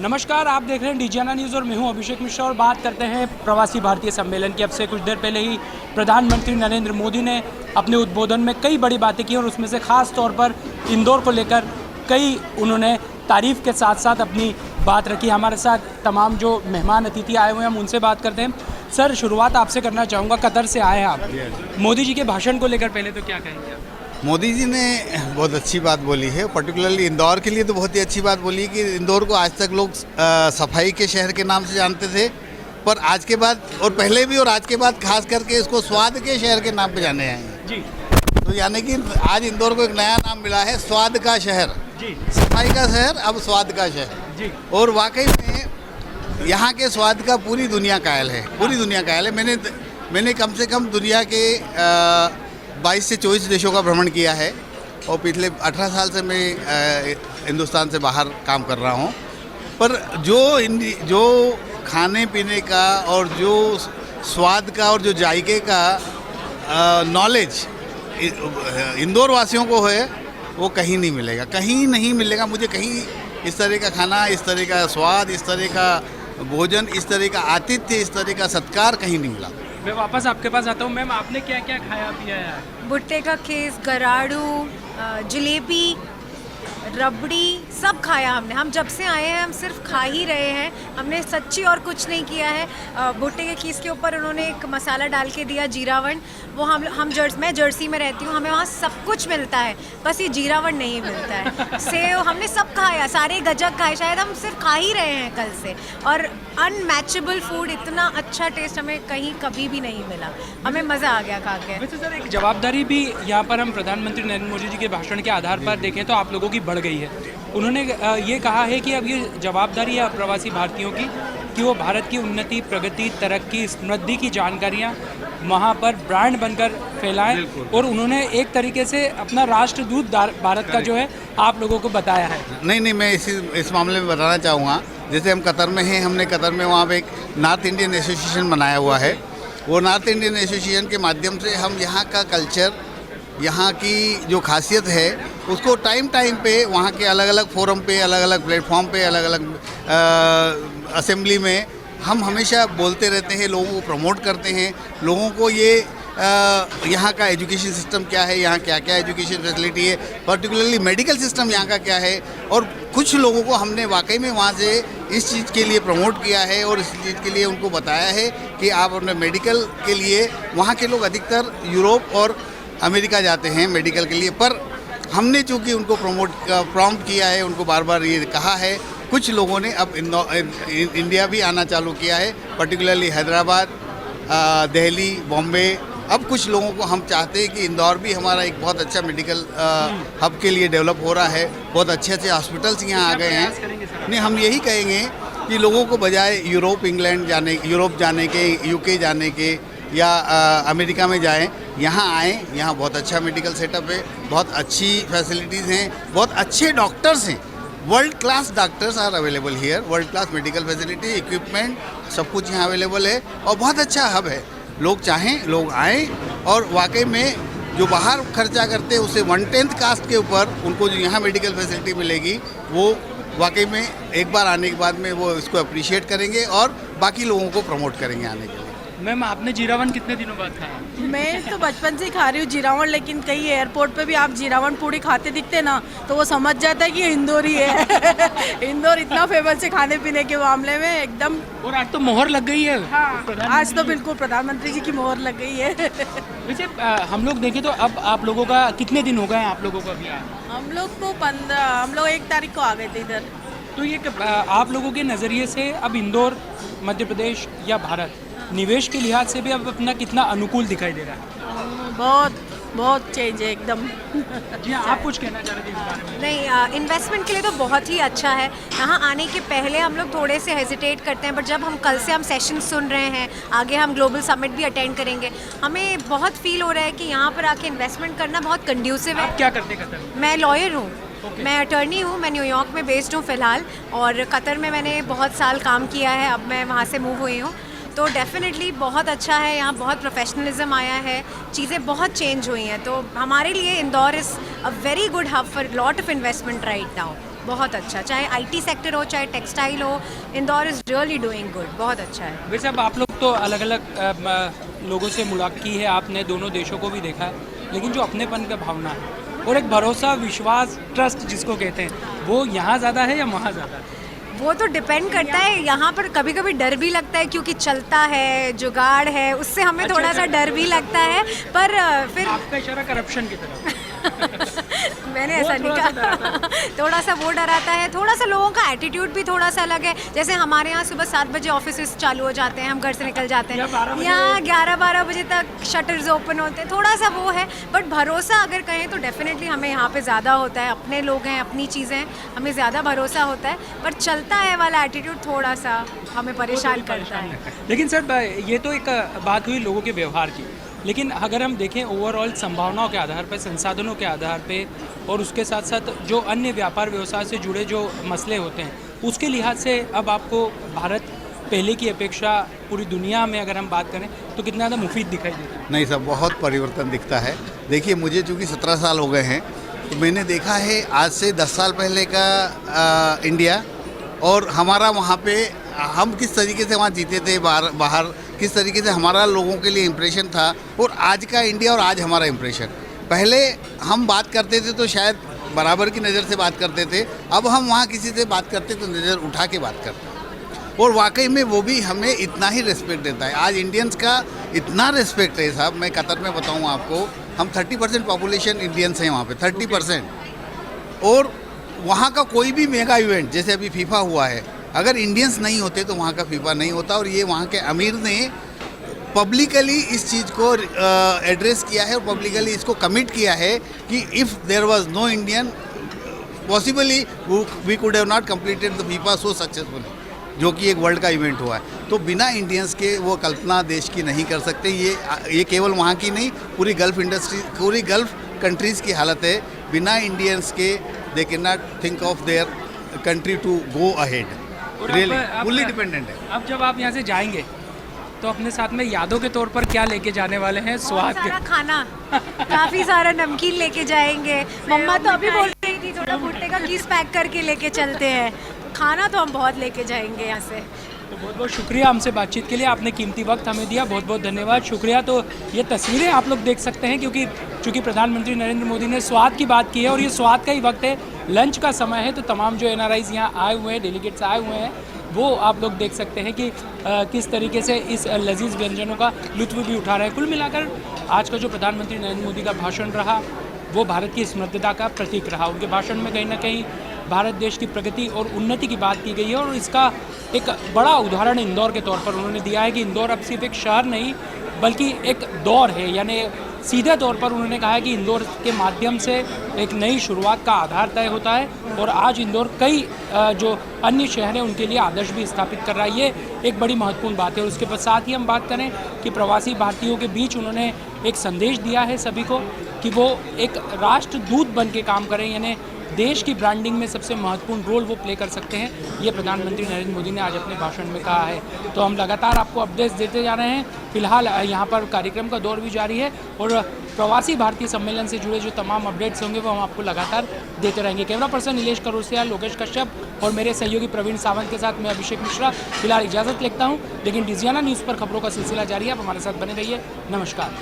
नमस्कार, आप देख रहे हैं डीजीएनए न्यूज़ और मैं हूं अभिषेक मिश्रा और बात करते हैं प्रवासी भारतीय सम्मेलन की। अब से कुछ देर पहले ही प्रधानमंत्री नरेंद्र मोदी ने अपने उद्बोधन में कई बड़ी बातें की और उसमें से ख़ास तौर पर इंदौर को लेकर कई उन्होंने तारीफ़ के साथ साथ अपनी बात रखी। हमारे साथ तमाम जो मेहमान अतिथि आए हुए हैं हम उनसे बात करते हैं। सर, शुरुआत आपसे करना चाहूँगा, कतर से आए हैं आप। मोदी जी के भाषण को लेकर पहले तो क्या कहेंगे आप? मोदी जी ने बहुत अच्छी बात बोली है, पर्टिकुलरली इंदौर के लिए तो बहुत ही अच्छी बात बोली है कि इंदौर को आज तक लोग सफाई के शहर के नाम से जानते थे, पर आज के बाद और पहले भी और आज के बाद खास करके इसको स्वाद के शहर के नाम पे जाने हैं जी। तो यानी कि आज इंदौर को एक नया नाम मिला है, स्वाद का शहर जी। सफाई का शहर, अब स्वाद का शहर जी। और वाकई में यहाँ के स्वाद का पूरी दुनिया कायल है, पूरी दुनिया कायल है। मैंने कम से कम दुनिया के 22 से 24 देशों का भ्रमण किया है और पिछले 18 साल से मैं हिंदुस्तान से बाहर काम कर रहा हूँ। पर जो खाने पीने का और जो स्वाद का और जो जायके का नॉलेज इंदौर वासियों को है, वो कहीं नहीं मिलेगा, कहीं नहीं मिलेगा। मुझे कहीं इस तरह का खाना, इस तरह का स्वाद, इस तरह का भोजन, इस तरह का आतिथ्य, इस तरह का सत्कार कहीं नहीं मिला। मैं वापस आपके पास आता हूँ। मैम, आपने क्या क्या खाया पिया है? भुट्टे का खीस, गराड़ू, जलेबी, रबड़ी, सब खाया हमने। हम जब से आए हैं हम सिर्फ खा ही रहे हैं, हमने सच्ची और कुछ नहीं किया है। भुट्टे के खीस के ऊपर उन्होंने एक मसाला डाल के दिया, जीरावन। वो मैं जर्सी में रहती हूँ, हमें वहाँ सब कुछ मिलता है, बस ये जीरावन नहीं मिलता है। सेव हमने सब खाया, सारे गजक खाए, शायद हम सिर्फ खा ही रहे हैं कल से। और अनमैचेबल फूड, इतना अच्छा टेस्ट हमें कहीं कभी भी नहीं मिला, हमें मज़ा आ गया खा के। वैसे सर, एक जवाबदारी भी यहाँ पर हम प्रधानमंत्री नरेंद्र मोदी जी के भाषण के आधार पर देखें तो आप लोगों की बढ़ गई है। उन्होंने ये कहा है कि अब ये जवाबदारी है प्रवासी भारतीयों की कि वो भारत की उन्नति, प्रगति, तरक्की, समृद्धि की जानकारियाँ वहाँ पर ब्रांड बनकर फैलाएं। और उन्होंने एक तरीके से अपना राष्ट्रदूत भारत का जो है आप लोगों को बताया है। नहीं, मैं इस मामले में बताना चाहूँगा। जैसे हम कतर में हैं, हमने कतर में वहाँ पे एक नॉर्थ इंडियन एसोसिएशन बनाया हुआ है। वो नॉर्थ इंडियन एसोसिएशन के माध्यम से हम यहाँ का कल्चर, यहाँ की जो खासियत है, उसको टाइम पे वहाँ के अलग अलग फोरम पे, अलग अलग प्लेटफॉर्म पे, अलग अलग असेंबली में हम हमेशा बोलते रहते हैं, लोगों को प्रमोट करते हैं। लोगों को ये यहाँ का एजुकेशन सिस्टम क्या है, यहाँ क्या क्या एजुकेशन फैसिलिटी है, पर्टिकुलरली मेडिकल सिस्टम यहाँ का क्या है। और कुछ लोगों को हमने वाकई में वहाँ से इस चीज़ के लिए प्रमोट किया है और इस चीज़ के लिए उनको बताया है कि आप अपने मेडिकल के लिए, वहाँ के लोग अधिकतर यूरोप और अमेरिका जाते हैं मेडिकल के लिए, पर हमने चूँकि उनको प्रॉम्प्ट किया है, उनको बार बार ये कहा है। कुछ लोगों ने अब इंडिया भी आना चालू किया है, पर्टिकुलरली हैदराबाद, दिल्ली, बॉम्बे। अब कुछ लोगों को हम चाहते हैं कि इंदौर भी हमारा एक बहुत अच्छा मेडिकल हब के लिए डेवलप हो रहा है। बहुत अच्छे अच्छे हॉस्पिटल्स यहाँ आ गए हैं। नहीं, हम यही कहेंगे कि लोगों को बजाय यूरोप जाने के, यूके जाने के या अमेरिका में जाएं, यहाँ आएँ। यहाँ बहुत अच्छा मेडिकल सेटअप है, बहुत अच्छी फैसिलिटीज़ हैं, बहुत अच्छे डॉक्टर्स हैं। World class doctors are available here, world class medical facility, equipment, सब कुछ यहाँ अवेलेबल है और बहुत अच्छा हब है। लोग चाहें, लोग आएँ और वाकई में जो बाहर खर्चा करते हैं उससे 1/10 कास्ट के ऊपर उनको जो यहाँ मेडिकल फैसिलिटी मिलेगी, वो वाकई में एक बार आने के बाद में वो इसको अप्रिशिएट करेंगे और बाकी लोगों को प्रमोट करेंगे आने के लिए। मैम, आपने जीरावन कितने दिनों बाद खाया? मैं तो बचपन से ही खा रही हूँ जीरावन, लेकिन कहीं एयरपोर्ट पे भी आप जीरावन पूड़ी खाते दिखते ना तो वो समझ जाता है कि ये इंदौर ही है। इंदौर इतना फेमस है खाने पीने के मामले में, एकदम। और आज तो मोहर लग गई है। हाँ, आज तो बिल्कुल प्रधानमंत्री जी की मोहर लग गई है। वैसे हम लोग देखें तो अब आप लोगों का कितने दिन हो गए हैं आप लोगों को अभी? हम लोग 1 तारीख को आ गए थे इधर। तो ये आप लोगों के नज़रिए से अब इंदौर, मध्य प्रदेश या भारत निवेश के लिहाज से भी अब अपना कितना अनुकूल दिखाई दे रहा है? बहुत चेंज है एकदम। जी हाँ, आप कुछ कहना चाह रहे थे इस बारे में? नहीं, इन्वेस्टमेंट के लिए तो बहुत ही अच्छा है। यहाँ आने के पहले हम लोग थोड़े से हेजिटेट करते हैं, बट जब हम कल से हम सेशन सुन रहे हैं, आगे हम ग्लोबल समिट भी अटेंड करेंगे, हमें बहुत फील हो रहा है कि यहाँ पर आके इन्वेस्टमेंट करना बहुत कंड्यूसिव है। आप क्या करते हैं कतर? मैं लॉयर हूँ, मैं अटर्नी हूँ। मैं न्यूयॉर्क में बेस्ड हूँ फ़िलहाल, और कतर में मैंने बहुत साल काम किया है, अब मैं वहाँ से मूव हुई हूँ। तो डेफिनेटली बहुत अच्छा है, यहाँ बहुत प्रोफेशनलिज्म आया है, चीज़ें बहुत चेंज हुई हैं। तो हमारे लिए Indore is a very good hub for lot of investment right now. बहुत अच्छा, चाहे IT सेक्टर हो चाहे टेक्सटाइल हो, Indore is really doing good, बहुत अच्छा है। वैसे अब आप लोग तो अलग अलग लोगों से मुलाकात की है आपने, दोनों देशों को भी देखा है, लेकिन जो अपनेपन का भावना है और एक भरोसा, विश्वास, ट्रस्ट जिसको कहते हैं, वो यहाँ ज़्यादा है या वहाँ ज़्यादा है? वो तो डिपेंड करता है। यहाँ पर कभी कभी डर भी लगता है क्योंकि चलता है, जुगाड़ है, उससे हमें अच्छा, थोड़ा सा डर भी लगता है, पर फिर आपका इशारा करप्शन की तरफ। मैंने वो ऐसा नहीं थोड़ा सा कहा। थोड़ा सा वो डराता है, थोड़ा सा लोगों का एटीट्यूड भी थोड़ा सा अलग है। जैसे हमारे यहाँ सुबह 7 बजे ऑफिस चालू हो जाते हैं, हम घर से निकल जाते या 12 हैं, बजे। यहाँ 11-12 बजे तक शटर्स ओपन होते हैं, थोड़ा सा वो है। बट भरोसा अगर कहें तो डेफिनेटली हमें यहाँ पे ज़्यादा होता है, अपने लोग हैं, अपनी चीज़ें हैं, हमें ज़्यादा भरोसा होता है। पर चलता है वाला एटीट्यूड थोड़ा सा हमें परेशान करता है। लेकिन सर ये तो एक बात हुई लोगों के व्यवहार की, लेकिन अगर हम देखें ओवरऑल संभावनाओं के आधार पर, संसाधनों के आधार पे और उसके साथ साथ जो अन्य व्यापार व्यवसाय से जुड़े जो मसले होते हैं, उसके लिहाज से अब आपको भारत पहले की अपेक्षा पूरी दुनिया में अगर हम बात करें तो कितना ज़्यादा मुफीद दिखाई देता है? नहीं सर, बहुत परिवर्तन दिखता है। देखिए, मुझे चूँकि 17 साल हो गए हैं, तो मैंने देखा है आज से 10 साल पहले का इंडिया और हमारा वहाँ पे हम किस तरीके से वहाँ जीते थे, बाहर किस तरीके से हमारा लोगों के लिए इम्प्रेशन था, और आज का इंडिया और आज हमारा इम्प्रेशन। पहले हम बात करते थे तो शायद बराबर की नज़र से बात करते थे, अब हम वहाँ किसी से बात करते तो नज़र उठा के बात करते हैं, और वाकई में वो भी हमें इतना ही रिस्पेक्ट देता है। आज इंडियंस का इतना रिस्पेक्ट है साहब, मैं कतर में बताऊँ आपको, हम 30% पॉपुलेशन इंडियंस हैं वहाँ पे, 30%। और वहाँ का कोई भी मेगा इवेंट, जैसे अभी फीफा हुआ है, अगर इंडियंस नहीं होते तो वहाँ का फीफा नहीं होता। और ये वहाँ के अमीर ने पब्लिकली इस चीज़ को एड्रेस किया है और पब्लिकली इसको कमिट किया है कि if there was no Indian possibly we could have not completed the FIFA so successfully, जो कि एक वर्ल्ड का इवेंट हुआ है। तो बिना इंडियंस के वो कल्पना देश की नहीं कर सकते। ये केवल वहाँ की नहीं, पूरी गल्फ इंडस्ट्री, पूरी गल्फ कंट्रीज़ की हालत है। बिना इंडियंस के they can not think of their country to go ahead, really fully dependent है। अब जब आप यहाँ से जाएंगे तो अपने साथ में यादों के तौर पर क्या लेके जाने वाले हैं? स्वाद बहुत सारा के खाना, काफ़ी सारा नमकीन लेके जाएंगे। मम्मा तो अभी बोल रही थी थोड़ा भुट्टे का किस पैक करके लेके चलते हैं, तो खाना तो हम बहुत लेके जाएंगे यहाँ से। तो बहुत बहुत शुक्रिया हमसे बातचीत के लिए, आपने कीमती वक्त हमें दिया, बहुत बहुत धन्यवाद, शुक्रिया। तो ये तस्वीरें आप लोग देख सकते हैं, क्योंकि चूँकि प्रधानमंत्री नरेंद्र मोदी ने स्वाद की बात की है और ये स्वाद का ही वक्त है, लंच का समय है, तो तमाम जो NRIs यहाँ आए हुए हैं, डेलीगेट्स आए हुए हैं, वो आप लोग देख सकते हैं कि किस तरीके से इस लजीज व्यंजनों का लुत्फ़ भी उठा रहे हैं। कुल मिलाकर आज का जो प्रधानमंत्री नरेंद्र मोदी का भाषण रहा, वो भारत की समृद्धता का प्रतीक रहा। उनके भाषण में कहीं ना कहीं भारत देश की प्रगति और उन्नति की बात की गई है, और इसका एक बड़ा उदाहरण इंदौर के तौर पर उन्होंने दिया है कि इंदौर अब सिर्फ एक शहर नहीं बल्कि एक दौर है। यानी सीधे तौर पर उन्होंने कहा है कि इंदौर के माध्यम से एक नई शुरुआत का आधार तय होता है, और आज इंदौर कई जो अन्य शहर हैं उनके लिए आदर्श भी स्थापित कर रहा है। ये एक बड़ी महत्वपूर्ण बात है। और उसके साथ ही हम बात करें कि प्रवासी भारतीयों के बीच उन्होंने एक संदेश दिया है सभी को कि वो एक राष्ट्रदूत बन के काम करें, यानी देश की ब्रांडिंग में सबसे महत्वपूर्ण रोल वो प्ले कर सकते हैं। ये प्रधानमंत्री नरेंद्र मोदी ने आज अपने भाषण में कहा है। तो हम लगातार आपको अपडेट्स देते जा रहे हैं। फिलहाल यहाँ पर कार्यक्रम का दौर भी जारी है, और प्रवासी भारतीय सम्मेलन से जुड़े जो तमाम अपडेट्स होंगे वो हम आपको लगातार देते रहेंगे। कैमरा पर्सन नीलेश करोसिया, लोकेश कश्यप और मेरे सहयोगी प्रवीण सावंत के साथ मैं अभिषेक मिश्रा फिलहाल इजाज़त लेता हूँ, लेकिन डिजियाना न्यूज़ पर खबरों का सिलसिला जारी है। आप हमारे साथ बने रहिए। नमस्कार।